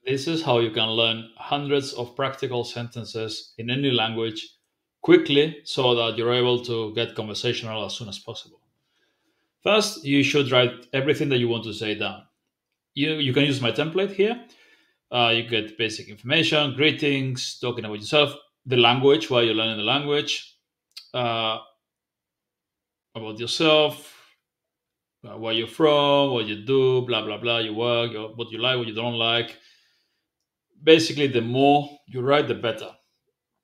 This is how you can learn hundreds of practical sentences in any language quickly so that you're able to get conversational as soon as possible. First, you should write everything that you want to say down. You can use my template here. You get basic information, greetings, talking about yourself, the language, why you're learning the language, uh, about yourself, where you're from, what you do, blah, blah, blah, your work, what you like, what you don't like. Basically, the more you write, the better.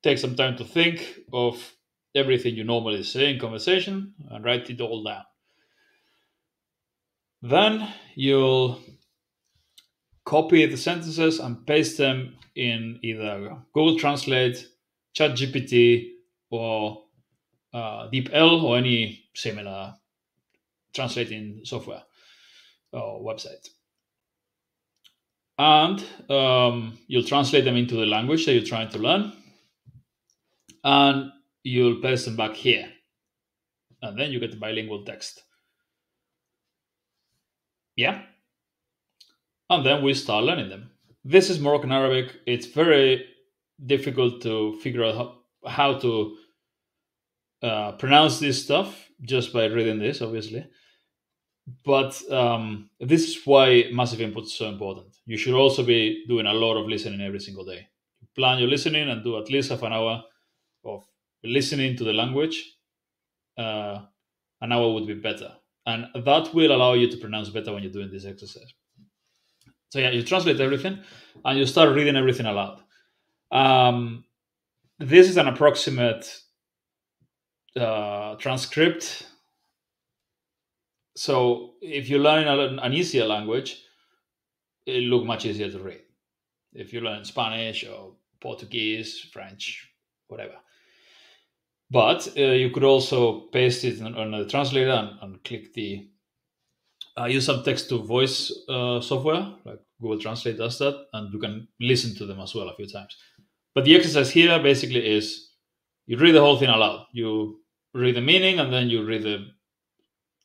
Take some time to think of everything you normally say in conversation and write it all down. Then you'll copy the sentences and paste them in either Google Translate, ChatGPT, or DeepL, or any similar translating software or website. And you'll translate them into the language that you're trying to learn, and you'll paste them back here. And then you get the bilingual text. Yeah. And then we start learning them. This is Moroccan Arabic. It's very difficult to figure out how to pronounce this stuff just by reading this, obviously. But this is why massive input is so important. You should also be doing a lot of listening every single day. Plan your listening and do at least half an hour of listening to the language. An hour would be better. And that will allow you to pronounce better when you're doing this exercise. So yeah, you translate everything and you start reading everything aloud. This is an approximate transcript. So if you learn an easier language, it'll look much easier to read. If you learn Spanish or Portuguese, French, whatever. But you could also paste it on the translator and click the use some text to voice software like Google Translate does that, and you can listen to them as well a few times. But the exercise here basically is you read the whole thing aloud. You read the meaning and then you read the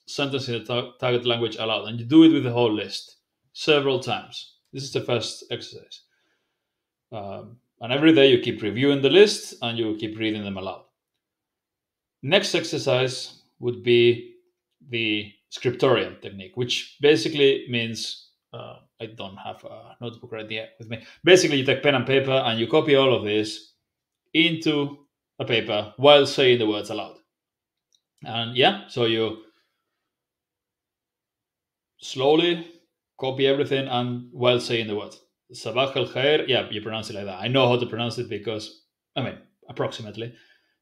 sentence in the target language aloud, and you do it with the whole list several times. This is the first exercise. And every day you keep reviewing the list and you keep reading them aloud. Next exercise would be the scriptorium technique, which basically means I don't have a notebook right here with me. Basically, you take pen and paper and you copy all of this into a paper while saying the words aloud. And yeah, so you slowly copy everything and while saying the words. Sabah al khair, yeah, you pronounce it like that. I know how to pronounce it because, approximately,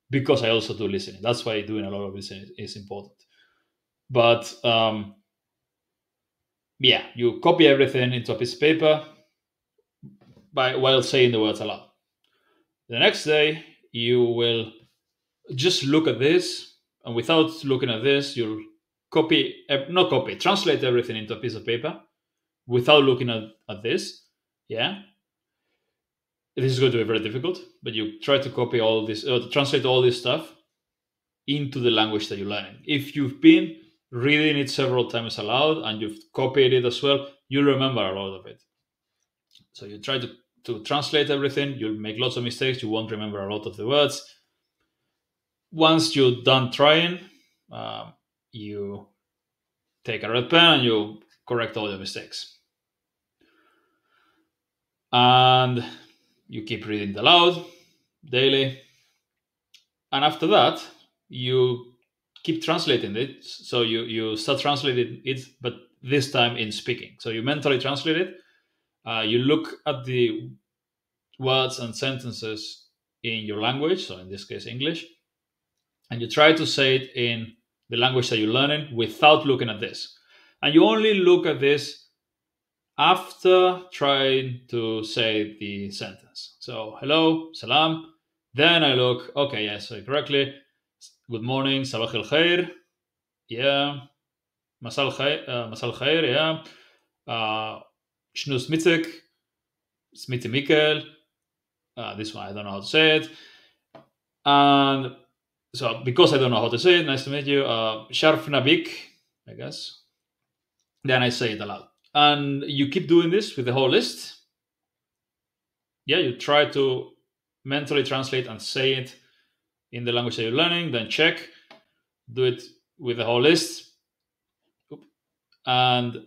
because I also do listening. That's why doing a lot of listening is important. But yeah, you copy everything into a piece of paper while saying the words aloud. The next day, you will just look at this, and without looking at this, you'll translate everything into a piece of paper without looking at this. Yeah. This is going to be very difficult, but you try to copy all this, translate all this stuff into the language that you're learning. If you've been reading it several times aloud and you've copied it as well, you'll remember a lot of it. So you try to translate everything, you'll make lots of mistakes, you won't remember a lot of the words. Once you're done trying, you take a red pen and you correct all the mistakes. And you keep reading it aloud daily. And after that, you keep translating it. So you start translating it, but this time in speaking. So you mentally translate it. You look at the words and sentences in your language, so in this case, English, and you try to say it in the language that you're learning without looking at this. And you only look at this after trying to say the sentence. So, hello, salam. Then I look, okay, yes, I correctly. Good morning, sabah al khair. Yeah. Masal khair, yeah. Shnu smitik, smiti Mikkel. This one, I don't know how to say it. And so, because I don't know how to say it, nice to meet you. Sharf Nabik, I guess. Then I say it aloud. And you keep doing this with the whole list. yeah, you try to mentally translate and say it in the language that you're learning, then check, do it with the whole list, and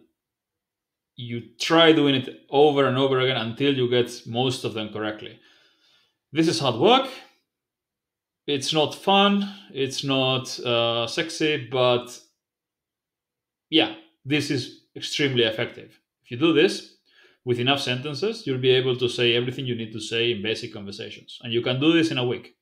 you try doing it over and over again until you get most of them correctly. This is hard work. It's not fun. It's not sexy, but yeah, this is extremely effective. If you do this with enough sentences, you'll be able to say everything you need to say in basic conversations. And you can do this in a week.